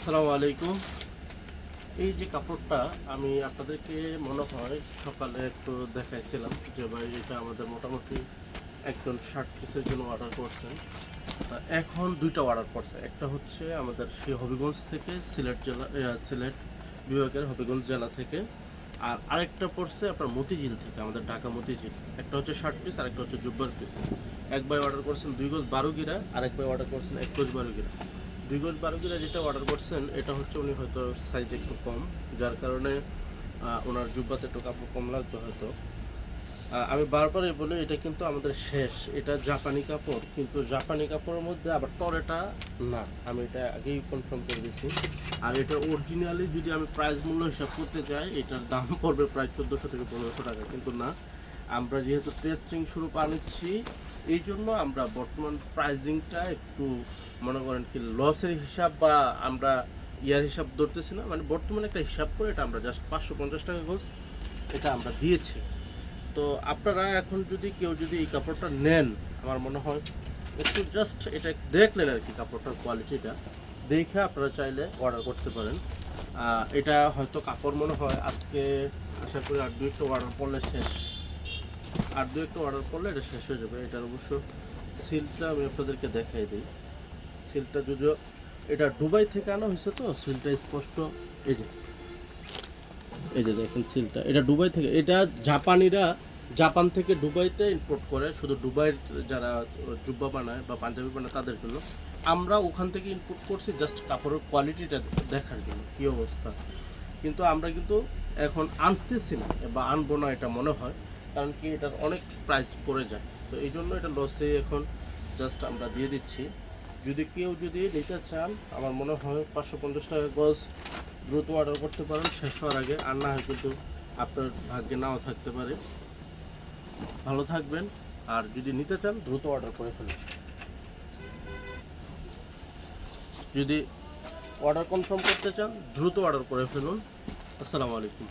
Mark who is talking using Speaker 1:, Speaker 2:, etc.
Speaker 1: আসসালামু আলাইকুম। এই যে কাপড়টা আমি আপনাদেরকে মনে হয় সকালে একটু দেখাইছিলাম যে ভাই এটা আমাদের মোটামুটি একজন শার্ট পিসের জন্য অর্ডার করছেন। এখন দুইটা অর্ডার করছে, একটা হচ্ছে আমাদের সেই হবিগঞ্জ থেকে সিলেট জেলা, সিলেট বিভাগের হবিগঞ্জ জেলা থেকে, আর আরেকটা পড়ছে আপনার মতিঝিল থেকে, আমাদের ঢাকা মতিঝিল। একটা হচ্ছে শার্ট পিস আর একটা হচ্ছে জুব্বার পিস। এক ভাই অর্ডার করছেন 2 গজ 12 গিরা, আরেক ভাই অর্ডার করছেন 1 গজ 12 গিরা। 2 গজ 12 গিরা যেটা অর্ডার করছেন এটা হচ্ছে উনি হয়তো সাইজ একটু কম, যার কারণে ওনার জুব্বাতে একটু কাপড় কম লাগতো হয়তো। আমি বারবারই বলি এটা কিন্তু আমাদের শেষ, এটা জাপানি কাপড়, কিন্তু জাপানি কাপড়ের মধ্যে আবার টরেটা না, আমি এটা আগেই কনফার্ম করে দিচ্ছি। আর এটা অরিজিনালি যদি আমি প্রাইস মূল্য হিসাব করতে যাই এটার দাম পড়বে প্রায় 1400 থেকে 1500 টাকা, কিন্তু না, আমরা যেহেতু টেস্টিং শুরু পাচ্ছি এই জন্য আমরা বর্তমান প্রাইজিংটা একটু মনে করেন কি লসের হিসাব বা আমরা ইয়ার হিসাব ধরতেছি না, মানে বর্তমানে একটা হিসাব করে এটা আমরা জাস্ট 550 টাকা গজ এটা আমরা দিয়েছি। তো আপনারা এখন যদি কেউ যদি এই কাপড়টা নেন, আমার মনে হয় একটু জাস্ট এটা দেখলেন আর কি, কাপড়টার কোয়ালিটিটা দেখে আপনারা চাইলে অর্ডার করতে পারেন। এটা হয়তো কাপড় মনে হয় আজকে আশা করি আর 2 একটা অর্ডার করলে শেষ, আর 2 একটা অর্ডার করলে এটা শেষ হয়ে যাবে। এটার অবশ্য সিলটা আমি আপনাদেরকে দেখাই দিই। সিলটা যদিও এটা দুবাই থেকে আনা হয়েছে, তো সিলটা স্পষ্ট এই যে, এই যে দেখেন সিলটা, এটা দুবাই থেকে, এটা জাপানিরা জাপান থেকে দুবাইতে ইম্পোর্ট করে, শুধু দুবাইয়ের যারা জুব্বা বানায় বা পাঞ্জাবি বানায় তাদের জন্য। আমরা ওখান থেকে ইম্পোর্ট করছি জাস্ট কাপড়ের কোয়ালিটিটা দেখার জন্য কী অবস্থা, কিন্তু আমরা কিন্তু এখন আনতেছি না বা আনবো না এটা মনে হয়, কারণ কি এটার অনেক প্রাইস পড়ে যায়, তো এই জন্য এটা লসে এখন জাস্ট আমরা দিয়ে দিচ্ছি। যদি কেউ যদি নিতে চান আমার মনে হয় 550 টাকা গজ দ্রুত অর্ডার করতে পারেন শেষ হওয়ার আগে, আর না হয় কিন্তু আপনার ভাগ্যে নাও থাকতে পারে। ভালো থাকবেন, আর যদি নিতে চান দ্রুত অর্ডার করে ফেলুন। যদি অর্ডার কনফার্ম করতে চান দ্রুত অর্ডার করে ফেলুন। আসসালামু আলাইকুম।